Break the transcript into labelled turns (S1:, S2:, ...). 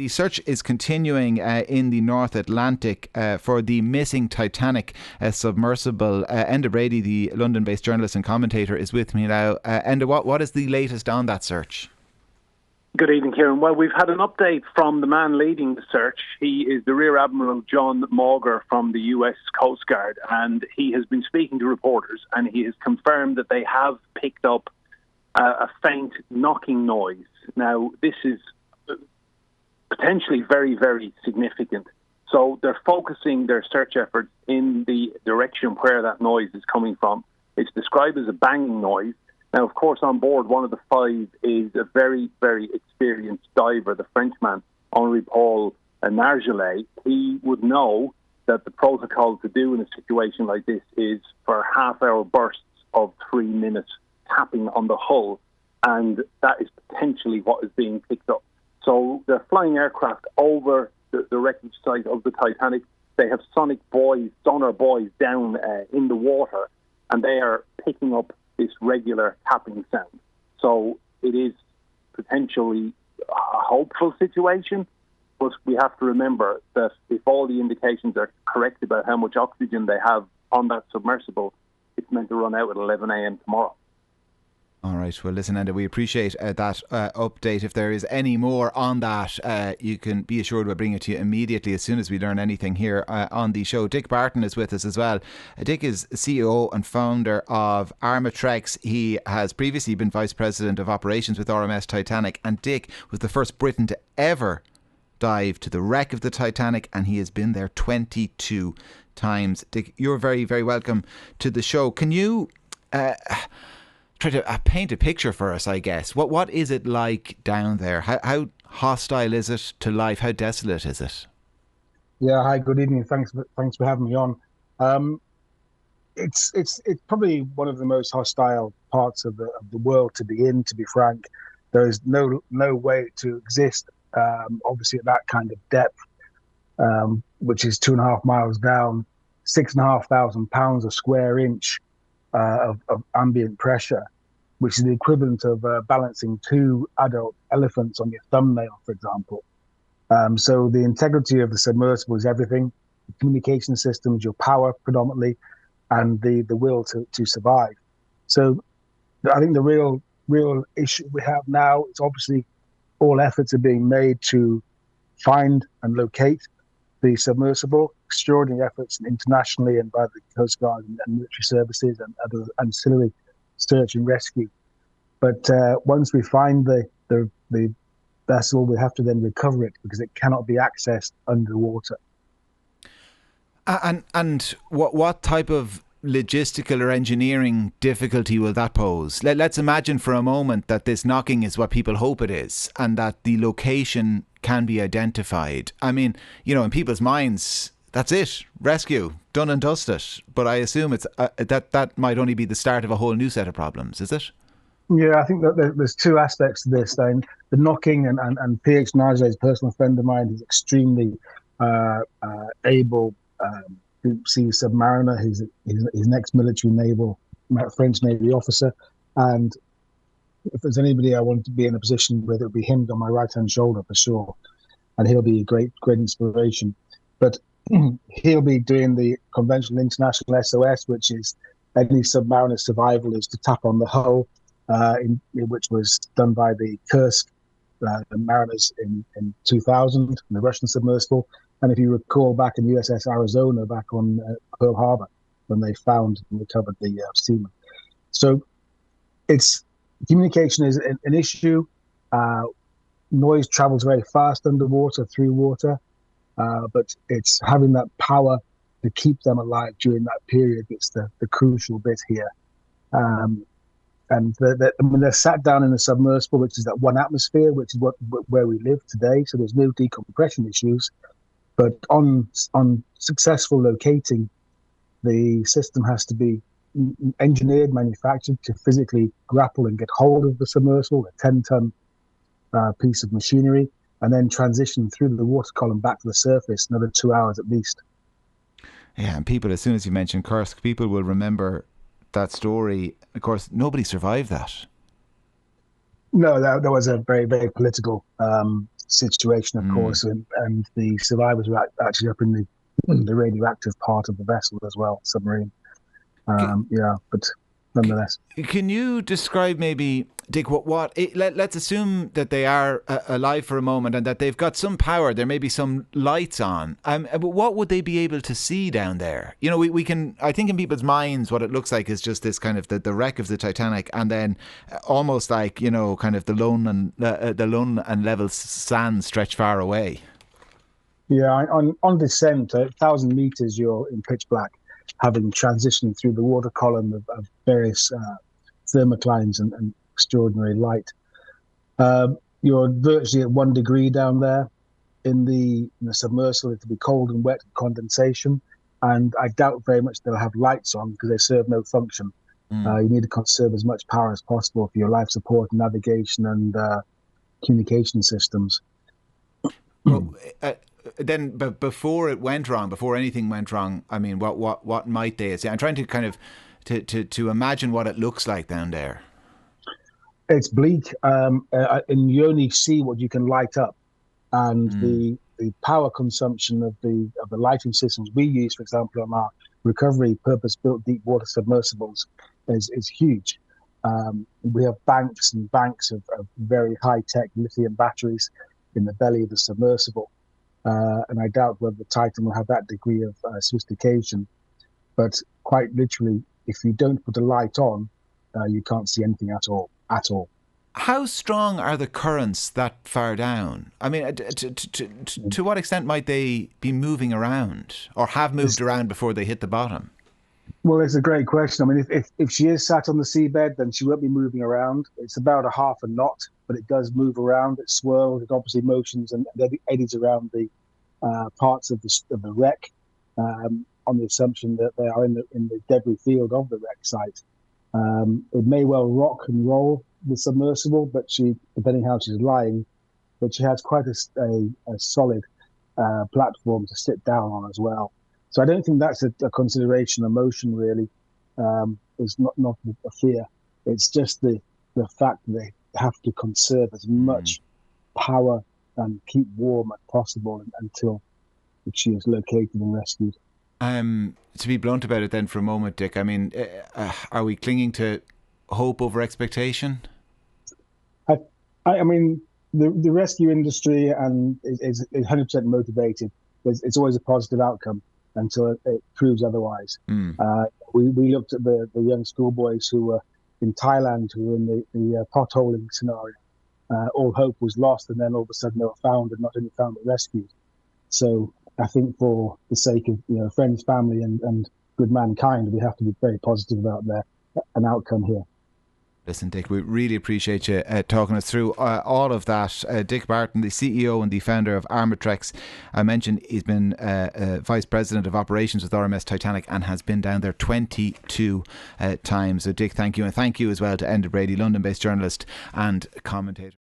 S1: the search is continuing in the North Atlantic for the missing Titanic submersible. Enda Brady, the London-based journalist and commentator, is with me now. Enda, what is the latest on that search?
S2: Good evening, Kieran. Well, we've had an update from the man leading the search. He is the Rear Admiral John Mauger from the US Coast Guard, and he has been speaking to reporters, and he has confirmed that they have picked up a faint knocking noise. Now, this is potentially very, very significant. So they're focusing their search efforts in the direction where that noise is coming from. It's described as a banging noise. Now, of course, on board, one of the five is a very, very experienced diver, the Frenchman, Henri Paul Nargelet. He would know that the protocol to do in a situation like this is for half-hour bursts of 3 minutes tapping on the hull, and that is potentially what is being picked up. So they're flying aircraft over the wreckage site of the Titanic. They have sonar buoys down in the water, and they are picking up this regular tapping sound. So it is potentially a hopeful situation, but we have to remember that if all the indications are correct about how much oxygen they have on that submersible, it's meant to run out at 11 a.m. tomorrow.
S1: All right. Well, listen, Enda, we appreciate that update. If there is any more on that, you can be assured we'll bring it to you immediately as soon as we learn anything here on the show. Dik Barton is with us as well. Dik is CEO and founder of Armatrex. He has previously been Vice President of Operations with RMS Titanic, and Dik was the first Briton to ever dive to the wreck of the Titanic, and he has been there 22 times. Dik, you're very, very welcome to the show. Can you try to paint a picture for us, I guess? What is it like down there? How hostile is it to life? How desolate is it?
S3: Yeah, hi, good evening. Thanks for having me on. It's probably one of the most hostile parts of the world to be in, to be frank. There is no way to exist, obviously at that kind of depth, which is 2.5 miles down, 6,500 pounds a square inch of ambient pressure, which is the equivalent of balancing 2 adult elephants on your thumbnail, for example. So the integrity of the submersible is everything: the communication systems, your power predominantly, and the will to survive. So I think the real issue we have now is obviously all efforts are being made to find and locate the submersible. Extraordinary efforts internationally and by the Coast Guard and military services and other ancillary search and rescue. But once we find the vessel, we have to then recover it because it cannot be accessed underwater.
S1: And what type of logistical or engineering difficulty will that pose? Let's imagine for a moment that this knocking is what people hope it is, and that the location can be identified. I mean, in people's minds, that's it, rescue, done and dusted. But I assume it's that might only be the start of a whole new set of problems, is it?
S3: Yeah, I think that there's 2 aspects to this. Then the knocking and PH Nargelet is a personal friend of mine. He's extremely able sea submariner. He's an ex-military French Navy officer, and if there's anybody I want to be in a position where it would be him on my right-hand shoulder for sure, and he'll be a great inspiration. But he'll be doing the conventional international SOS, which is any submariner survival is to tap on the hull, which was done by the Kursk the mariners in 2000, in the Russian submersible. And if you recall back in USS Arizona, back on Pearl Harbor, when they found and recovered the seaman. So communication is an issue. Noise travels very fast underwater, through water, but it's having that power to keep them alive during that period that's the crucial bit here. And they're sat down in a submersible, which is that 1 atmosphere, which is where we live today. So there's no decompression issues. But on successful locating, the system has to be engineered, manufactured to physically grapple and get hold of the submersible, a 10-ton piece of machinery, and then transition through the water column back to the surface, another 2 hours at least.
S1: Yeah, and people, as soon as you mention Kursk, people will remember that story. Of course, nobody survived that.
S3: No, that was a very, very political situation, of course, and the survivors were actually up in the radioactive part of the vessel as well, submarine. But nonetheless.
S1: Can you describe maybe, Dick, let's assume that they are alive for a moment and that they've got some power, there may be some lights on. But what would they be able to see down there? You know, we can, I think in people's minds what it looks like is just this kind of the wreck of the Titanic, and then almost like, you know, kind of the lone and level sand stretched far away.
S3: Yeah, on descent, 1,000 meters, you're in pitch black, having transitioned through the water column of various thermoclines and extraordinary light. You're virtually at 1 degree down there. In the submersible, it'll be cold and wet and condensation. And I doubt very much they'll have lights on because they serve no function. You need to conserve as much power as possible for your life support, navigation, and communication systems.
S1: Well, then, but before anything went wrong, I mean, what might they see? I'm trying to kind of to imagine what it looks like down there.
S3: It's bleak, and you only see what you can light up, and the power consumption of the lighting systems we use, for example, on our recovery purpose-built deep water submersibles, is huge. We have banks and banks of very high-tech lithium batteries in the belly of the submersible. And I doubt whether the Titan will have that degree of sophistication. But quite literally, if you don't put a light on, you can't see anything at all.
S1: How strong are the currents that far down? I mean, to what extent might they be moving around or have moved around before they hit the bottom?
S3: Well, it's a great question. I mean, if she is sat on the seabed, then she won't be moving around. It's about a half a knot, but it does move around. It swirls, it obviously motions and eddies around the parts of the wreck, on the assumption that they are in the debris field of the wreck site. It may well rock and roll the submersible, but depending how she's lying, but she has quite a solid platform to sit down on as well. So I don't think that's a consideration. Emotion really is not a fear. It's just the fact that they have to conserve as much power and keep warm as possible until she is located and rescued.
S1: To be blunt about it then for a moment, Dick, I mean, are we clinging to hope over expectation?
S3: I mean, the rescue industry is 100% motivated. It's always a positive outcome until it proves otherwise. We looked at the young schoolboys who were in Thailand, who were in the potholing scenario. All hope was lost, and then all of a sudden they were found, and not only found but rescued. So I think for the sake of friends, family, and good mankind, we have to be very positive about an outcome here.
S1: Listen, Dick, we really appreciate you talking us through all of that. Dik Barton, the CEO and the founder of Armatrex. I mentioned he's been Vice President of Operations with RMS Titanic and has been down there 22 times. So, Dick, thank you. And thank you as well to Enda, Brady, London-based journalist and commentator.